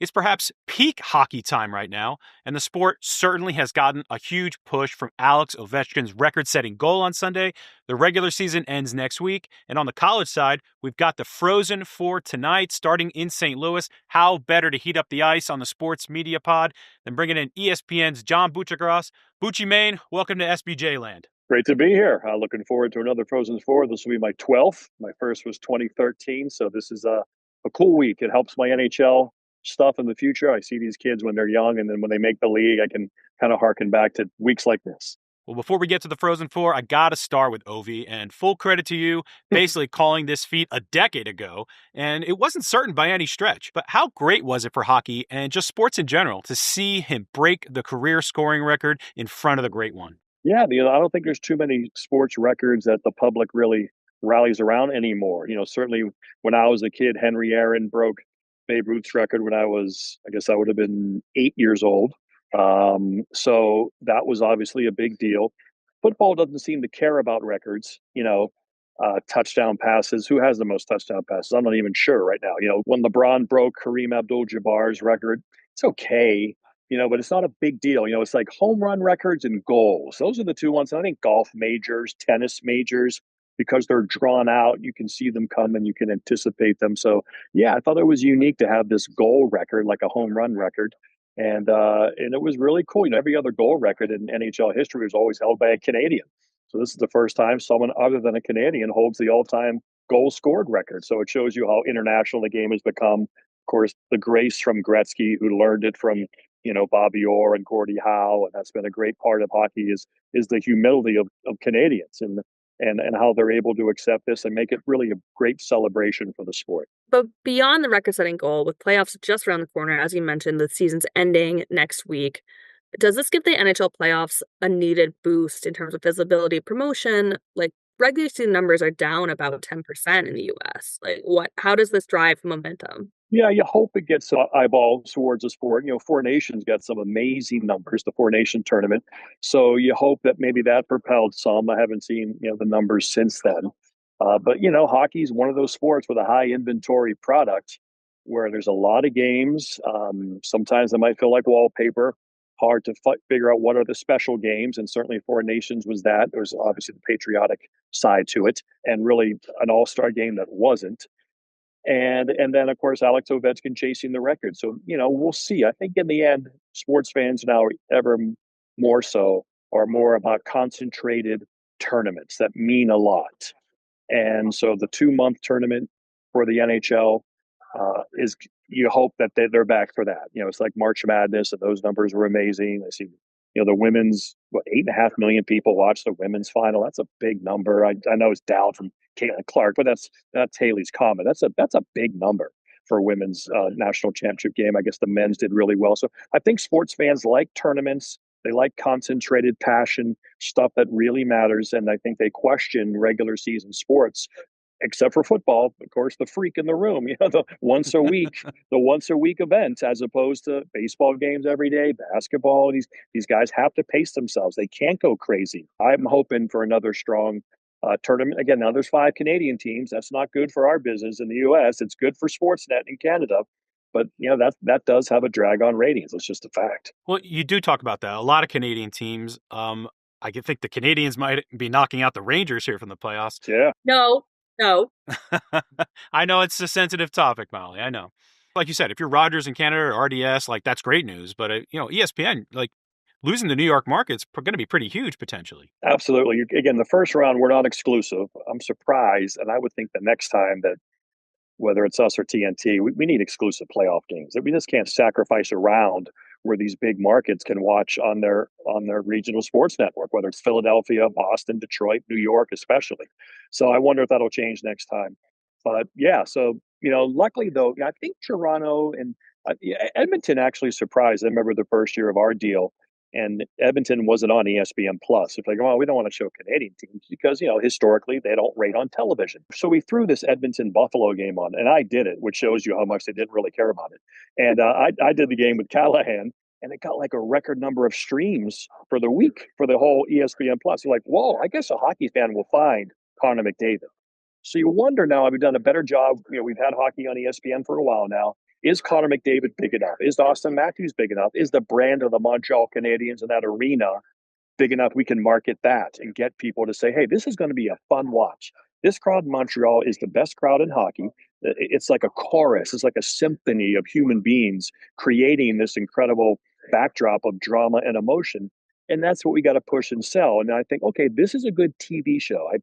It's perhaps peak hockey time right now, and the sport certainly has gotten a huge push from Alex Ovechkin's record setting goal on Sunday. The regular season ends next week, and on the college side, we've got the Frozen Four tonight starting in St. Louis. How better to heat up the ice on the Sports Media Pod than bringing in ESPN's John Buccigross? Bucci Main, welcome to SBJ Land. Great to be here. Looking forward to another Frozen Four. This will be my 12th. My first was 2013, so this is a cool week. It helps my NHL stuff in the future. I see these kids when they're young, and then when they make the league, I can kind of harken back to weeks like this. Well, before we get to the Frozen Four, I got to start with Ovi, and full credit to you, basically calling this feat a decade ago, and it wasn't certain by any stretch. But how great was it for hockey and just sports in general to see him break the career scoring record in front of the great one? Yeah, I don't think there's too many sports records that the public really rallies around anymore. Certainly when I was a kid, Henry Aaron broke Babe Ruth's record when I guess I would have been 8 years old. So that was obviously a big deal. Football doesn't seem to care about records, touchdown passes. Who has the most touchdown passes? I'm not even sure right now. When LeBron broke Kareem Abdul-Jabbar's record, it's okay, but it's not a big deal. It's like home run records and goals. Those are the two ones. I think golf majors, tennis majors, because they're drawn out, you can see them come and you can anticipate them. So, yeah, I thought it was unique to have this goal record, like a home run record. And it was really cool. Every other goal record in NHL history was always held by a Canadian. So this is the first time someone other than a Canadian holds the all-time goal scored record. So it shows you how international the game has become. Of course, the grace from Gretzky, who learned it from Bobby Orr and Gordie Howe, and that's been a great part of hockey is the humility of Canadians and how they're able to accept this and make it really a great celebration for the sport. But beyond the record-setting goal, with playoffs just around the corner, as you mentioned, the season's ending next week, does this give the NHL playoffs a needed boost in terms of visibility, promotion? Like, regular season numbers are down about 10% in the US. How does this drive momentum? Yeah, you hope it gets eyeballs towards the sport. Four Nations got some amazing numbers, the Four Nation tournament. So you hope that maybe that propelled some. I haven't seen, the numbers since then. But hockey is one of those sports with a high inventory product where there's a lot of games. Sometimes it might feel like wallpaper, hard to figure out what are the special games. And certainly Four Nations was that. There's obviously the patriotic side to it and really an all-star game that wasn't. And then, of course, Alex Ovechkin chasing the record. So, we'll see. I think in the end, sports fans now ever more so are more about concentrated tournaments that mean a lot. And so the 2-month tournament for the NHL is you hope that they're back for that. It's like March Madness, and those numbers were amazing. I see, the women's, 8.5 million people watch the women's final. That's a big number. I know it's down from Caitlin Clark, but that's Haley's comment. That's a big number for women's national championship game. I guess the men's did really well. So I think sports fans like tournaments. They like concentrated passion, stuff that really matters. And I think they question regular season sports, except for football, of course, the freak in the room, the once a week event, as opposed to baseball games every day, basketball. These guys have to pace themselves. They can't go crazy. I'm hoping for another strong tournament. Again, now there's 5 Canadian teams. That's not good for our business in the US. It's good for Sportsnet in Canada. But, that does have a drag on ratings. It's just a fact. Well, you do talk about that. A lot of Canadian teams, I could think the Canadians might be knocking out the Rangers here from the playoffs. Yeah. No. I know it's a sensitive topic, Molly. I know. Like you said, if you're Rogers in Canada or RDS, that's great news. But, ESPN, losing the New York market's going to be pretty huge potentially. Absolutely. Again, the first round, we're not exclusive. I'm surprised. And I would think the next time that whether it's us or TNT, we need exclusive playoff games. We just can't sacrifice a round where these big markets can watch on their regional sports network, whether it's Philadelphia, Boston, Detroit, New York, especially. So I wonder if that'll change next time. But yeah, so luckily though, I think Toronto and Edmonton actually surprised. I remember the first year of our deal, and Edmonton wasn't on ESPN Plus. It's like, well, we don't want to show Canadian teams because, historically they don't rate on television. So we threw this Edmonton Buffalo game on, and I did it, which shows you how much they didn't really care about it. And I did the game with Callahan, and it got like a record number of streams for the week for the whole ESPN Plus. You're like, whoa, I guess a hockey fan will find Connor McDavid. So you wonder now, have we done a better job? We've had hockey on ESPN for a while now. Is Connor McDavid big enough? Is Austin Matthews big enough? Is the brand of the Montreal Canadiens in that arena big enough we can market that and get people to say, hey, this is going to be a fun watch. This crowd in Montreal is the best crowd in hockey. It's like a chorus, it's like a symphony of human beings creating this incredible backdrop of drama and emotion. And that's what we got to push and sell. And I think, okay, this is a good TV show. I've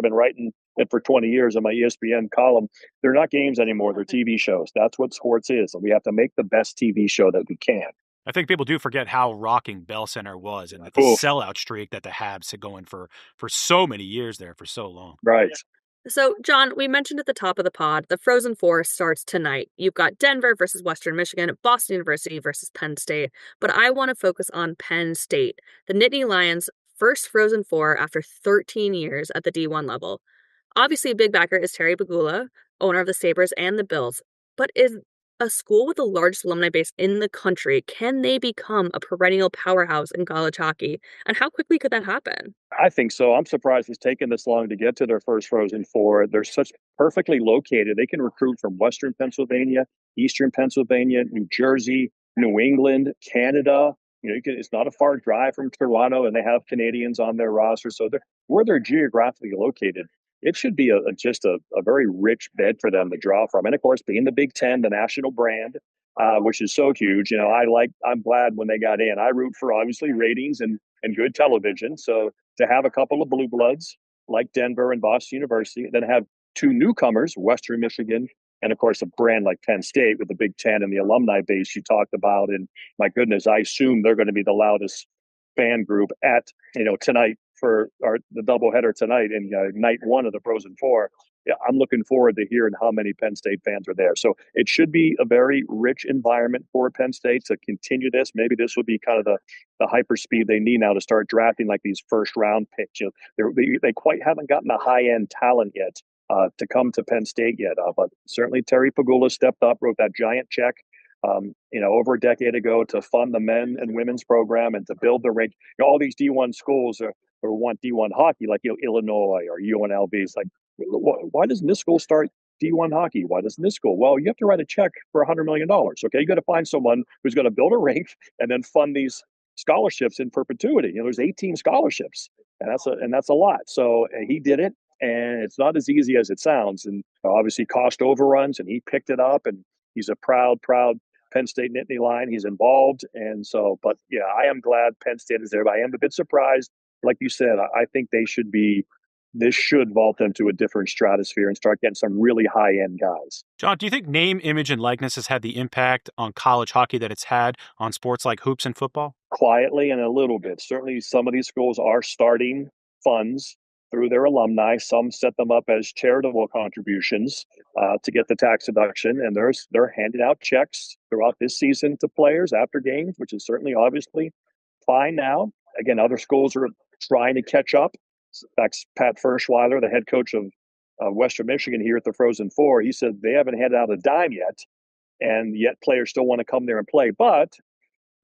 been writing it for 20 years on my ESPN column. They're not games anymore; they're TV shows. That's what sports is, and we have to make the best TV show that we can. I think people do forget how rocking Bell Center was and the Oof. sellout streak that the Habs had going for so many years there for so long. Right. So, John, we mentioned at the top of the pod, the Frozen Four starts tonight. You've got Denver versus Western Michigan, Boston University versus Penn State. But I want to focus on Penn State, the Nittany Lions' first Frozen Four after 13 years at the D1 level. Obviously, a big backer is Terry Pegula, owner of the Sabres and the Bills. But is a school with the largest alumni base in the country, can they become a perennial powerhouse in college hockey? And how quickly could that happen? I think so. I'm surprised it's taken this long to get to their first Frozen Four. They're such perfectly located. They can recruit from Western Pennsylvania, Eastern Pennsylvania, New Jersey, New England, Canada. It's not a far drive from Toronto, and they have Canadians on their roster. So where they're geographically located, it should be just a very rich bed for them to draw from. And of course, being the Big Ten, the national brand, which is so huge. I'm glad when they got in. I root for obviously ratings and good television. So to have a couple of blue bloods like Denver and Boston University, then have two newcomers, Western Michigan, and of course a brand like Penn State with the Big Ten and the alumni base you talked about. And my goodness, I assume they're going to be the loudest fan group at tonight for the doubleheader tonight in night one of the Frozen Four. Yeah, I'm looking forward to hearing how many Penn State fans are there. So it should be a very rich environment for Penn State to continue this. Maybe this would be kind of the hyper speed they need now to start drafting like these first round picks. They quite haven't gotten the high end talent yet to come to Penn State yet. But certainly Terry Pegula stepped up, wrote that giant check. Over a decade ago to fund the men and women's program and to build the rink. All these D1 schools or want D1 hockey, like Illinois or UNLV. It's like, why doesn't this school start D1 hockey? Why doesn't this school? Well, you have to write a check for $100 million. Okay, you got to find someone who's going to build a rink and then fund these scholarships in perpetuity. There's 18 scholarships, and that's a lot. So he did it, and it's not as easy as it sounds. And obviously, cost overruns, and he picked it up, and he's a proud Penn State Nittany Lion. He's involved. And so, but yeah, I am glad Penn State is there, but I am a bit surprised. Like you said, I think this should vault them to a different stratosphere and start getting some really high-end guys. John, do you think name, image, and likeness has had the impact on college hockey that it's had on sports like hoops and football? Quietly and a little bit. Certainly some of these schools are starting funds through their alumni. Some set them up as charitable contributions to get the tax deduction, and they're handing out checks throughout this season to players after games, which is certainly obviously fine now. Again, other schools are trying to catch up. That's Pat Ferschweiler, the head coach of Western Michigan here at the Frozen Four. He said they haven't handed out a dime yet, and yet players still want to come there and play. But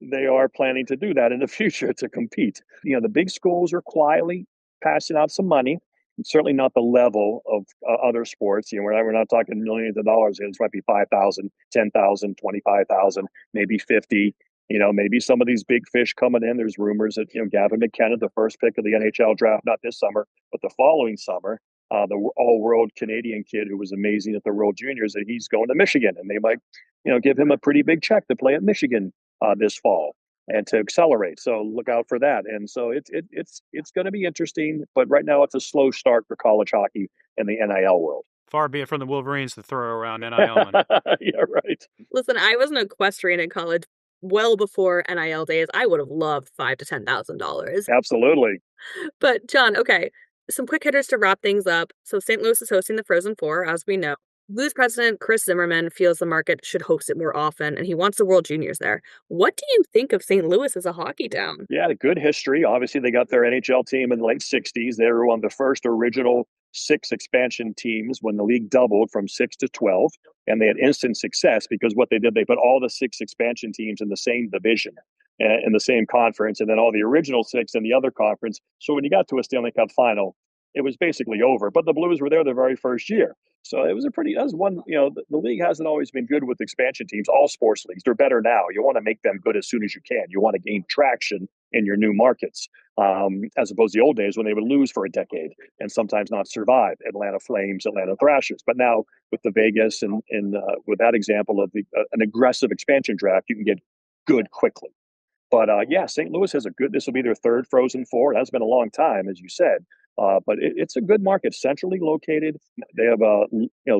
they are planning to do that in the future to compete. The big schools are quietly passing out some money. It's certainly not the level of other sports. We're not talking millions of dollars. It might be 5,000, 10,000, 25,000, maybe 50. Maybe some of these big fish coming in. There's rumors that Gavin McKenna, the first pick of the NHL draft, not this summer, but the following summer, the all-world Canadian kid who was amazing at the World Juniors, that he's going to Michigan, and they might, give him a pretty big check to play at Michigan this fall and to accelerate. So look out for that. And so it's going to be interesting, but right now it's a slow start for college hockey in the NIL world. Far be it from the Wolverines to throw around NIL money. Yeah, right. Listen, I was an equestrian in college well before NIL days. I would have loved $5,000 to $10,000. Absolutely. But John, okay, some quick hitters to wrap things up. So St. Louis is hosting the Frozen Four, as we know. Blues president Chris Zimmerman feels the market should host it more often, and he wants the World Juniors there. What do you think of St. Louis as a hockey town? Yeah, a good history. Obviously, they got their NHL team in the late 60s. They were one of the first original 6 expansion teams when the league doubled from 6 to 12. And they had instant success because what they did, they put all the 6 expansion teams in the same division, in the same conference, and then all the original 6 in the other conference. So when you got to a Stanley Cup final, it was basically over. But the Blues were there the very first year. So it was that was one, the league hasn't always been good with expansion teams. All sports leagues, they're better now. You want to make them good as soon as you can. You want to gain traction in your new markets, as opposed to the old days when they would lose for a decade and sometimes not survive. Atlanta Flames, Atlanta Thrashers. But now with the Vegas and with that example of an aggressive expansion draft, you can get good quickly. But yeah, St. Louis has a good. This will be their third Frozen Four. It has been a long time, as you said. But it's a good market, centrally located. They have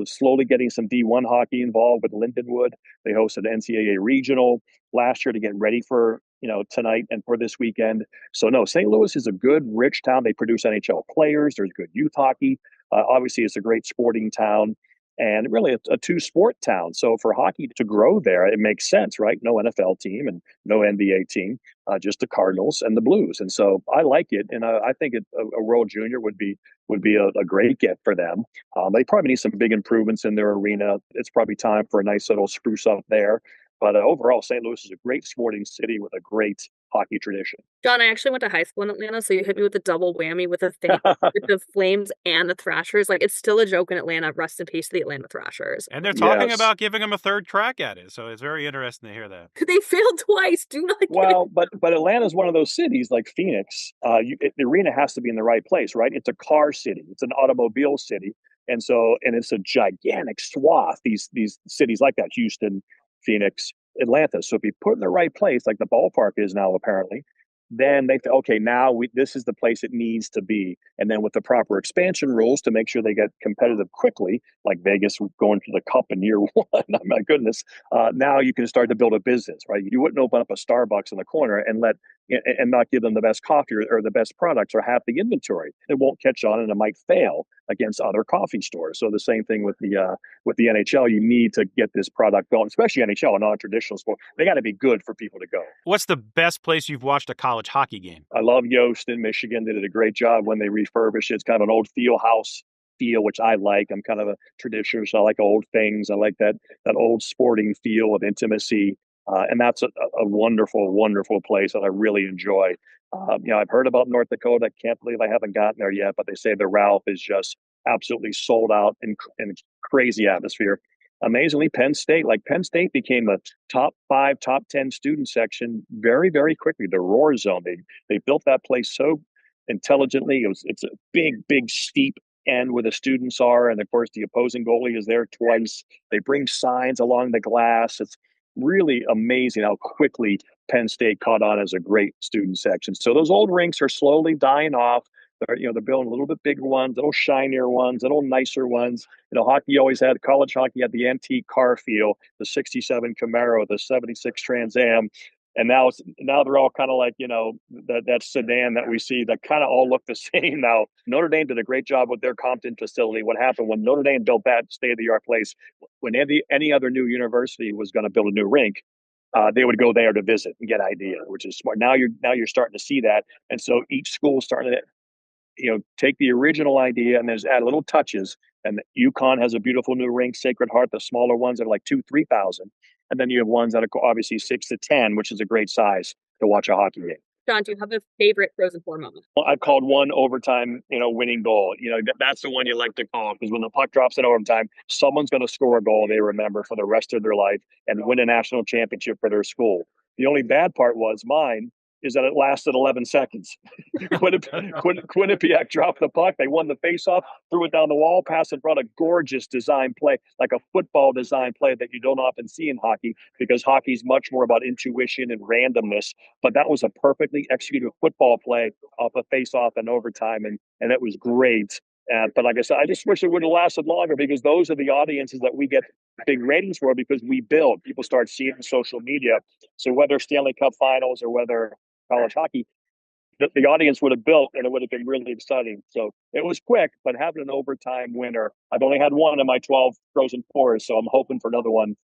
slowly getting some D1 hockey involved with Lindenwood. They hosted an NCAA regional last year to get ready for tonight and for this weekend. So no, St. Louis is a good, rich town. They produce NHL players. There's good youth hockey. Obviously, it's a great sporting town and really a two sport town. So for hockey to grow there, it makes sense, right? No NFL team and no NBA team, just the Cardinals and the Blues. And so I like it, and I think a World Junior would be a great get for them. They probably need some big improvements in their arena. It's probably time for a nice little spruce up there. But overall, St. Louis is a great sporting city with a great hockey tradition. John, I actually went to high school in Atlanta, so you hit me with a double whammy with with the Flames and the Thrashers. Like, it's still a joke in Atlanta. Rest in peace to the Atlanta Thrashers. And they're talking Yes. about giving them a third crack at it, so it's very interesting to hear that. They failed twice. Do not get Well, but Atlanta's one of those cities like Phoenix. The arena has to be in the right place, right? It's a car city. It's an automobile city, and it's a gigantic swath. These cities like that: Houston, Phoenix, Atlanta. So if you put it in the right place, like the ballpark is now, apparently, then they say, okay, now this is the place it needs to be. And then with the proper expansion rules to make sure they get competitive quickly, like Vegas going to the Cup in year one. Oh my goodness! Now you can start to build a business, right? You wouldn't open up a Starbucks in the corner and not give them the best coffee or the best products or half the inventory. It won't catch on and it might fail against other coffee stores. So the same thing with the NHL. You need to get this product going, especially NHL, a non-traditional sport. They got to be good for people to go. What's the best place you've watched a college hockey game? I love Yost in Michigan. They did a great job when they refurbished it. It's kind of an old field house feel, which I like. I'm kind of a traditionalist. I like old things. I like that old sporting feel of intimacy. And that's a wonderful, wonderful place that I really enjoy. I've heard about North Dakota. Can't believe I haven't gotten there yet, but they say the Ralph is just absolutely sold out and crazy atmosphere. Amazingly, Penn State became a top 5, top 10 student section very, very quickly. The Roar Zone. They built that place so intelligently. It's a big, big, steep end where the students are, and of course the opposing goalie is there twice. They bring signs along the glass. It's really amazing how quickly Penn State caught on as a great student section. So those old rinks are slowly dying off. They're building a little bit bigger ones, little shinier ones, little nicer ones. College hockey had the antique car feel, the 67 Camaro, the 76 Trans Am. And now they're all kind of like, that sedan that we see that kind of all look the same now. Notre Dame did a great job with their Compton facility. What happened when Notre Dame built that state-of-the-art place, when any other new university was going to build a new rink, they would go there to visit and get idea, which is smart. Now you're starting to see that. And so each school is starting to take the original idea and then just add little touches. And UConn has a beautiful new rink, Sacred Heart, the smaller ones are like 2,000-3,000. And then you have ones that are obviously 6 to 10, which is a great size to watch a hockey game. John, do you have a favorite Frozen Four moment? Well, I've called one overtime, winning goal. That's the one you like to call because when the puck drops in overtime, someone's going to score a goal they remember for the rest of their life and win a national championship for their school. The only bad part was mine is that it lasted 11 seconds. Quinnipiac dropped the puck. They won the faceoff, threw it down the wall, passed in front of a gorgeous design play, like a football design play that you don't often see in hockey because hockey's much more about intuition and randomness. But that was a perfectly executed football play off a faceoff in overtime, and it was great. But like I said, I just wish it would have lasted longer because those are the audiences that we get big ratings for because we build. People start seeing it in social media. So whether Stanley Cup finals or whether college hockey, the audience would have built and it would have been really exciting. So it was quick, but having an overtime winner, I've only had one in my 12 Frozen Fours, so I'm hoping for another one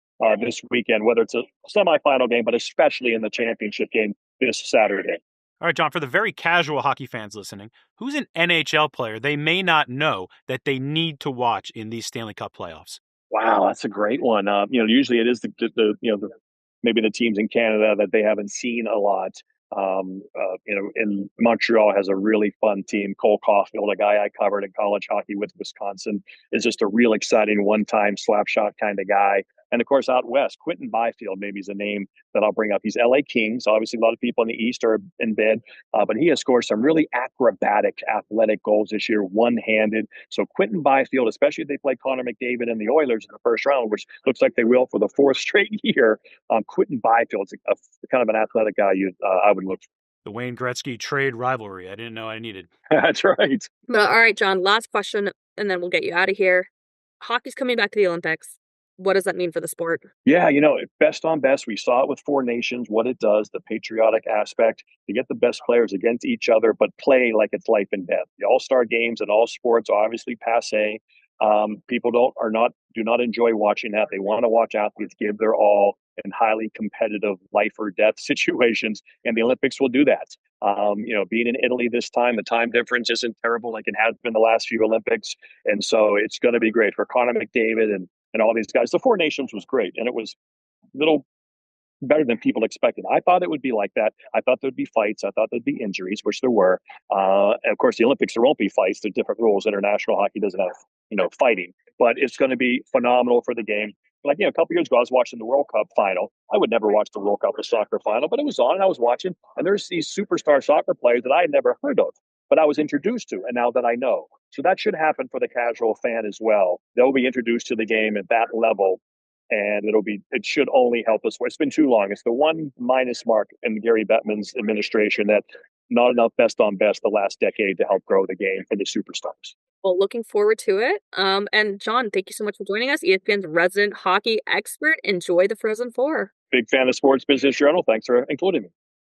this weekend, whether it's a semifinal game, but especially in the championship game this Saturday. All right, John, for the very casual hockey fans listening, who's an NHL player they may not know that they need to watch in these Stanley Cup playoffs? Wow, that's a great one. Usually it is the maybe the teams in Canada that they haven't seen a lot. In Montreal has a really fun team. Cole Caulfield, a guy I covered in college hockey with Wisconsin, is just a real exciting one-time slap shot kind of guy. And of course, out west, Quentin Byfield maybe is a name that I'll bring up. He's LA Kings. Obviously, a lot of people in the East are in bed, but he has scored some really acrobatic, athletic goals this year, one-handed. So Quentin Byfield, especially if they play Connor McDavid and the Oilers in the first round, which looks like they will for the fourth straight year, Quentin Byfield's a kind of an athletic guy I would look for. The Wayne Gretzky trade rivalry. I didn't know I needed. That's right. But all right, John, last question, and then we'll get you out of here. Hockey's coming back to the Olympics. What does that mean for the sport? Yeah, best on best. We saw it with Four Nations, what it does, the patriotic aspect, to get the best players against each other, but play like it's life and death. The all-star games in all sports are obviously passe. People do not enjoy watching that. They want to watch athletes give their all in highly competitive life or death situations, and the Olympics will do that. Being in Italy this time, the time difference isn't terrible like it has been the last few Olympics, and so it's going to be great for Connor McDavid and all these guys. The Four Nations was great, and it was a little better than people expected. I thought it would be like that. I thought there'd be fights. I thought there'd be injuries, which there were. And of course, the Olympics, there won't be fights. There's different rules. International hockey doesn't have, fighting. But it's going to be phenomenal for the game. Like, a couple years ago, I was watching the World Cup final. I would never watch the World Cup or soccer final, but it was on, and I was watching. And there's these superstar soccer players that I had never heard of, but I was introduced to, and now that I know. So that should happen for the casual fan as well. They'll be introduced to the game at that level, and it should only help us. It's been too long. It's the one minus mark in Gary Bettman's administration that not enough best on best the last decade to help grow the game for the superstars. Well, looking forward to it. And John, thank you so much for joining us, ESPN's resident hockey expert. Enjoy the Frozen Four. Big fan of Sports Business Journal. Thanks for including me.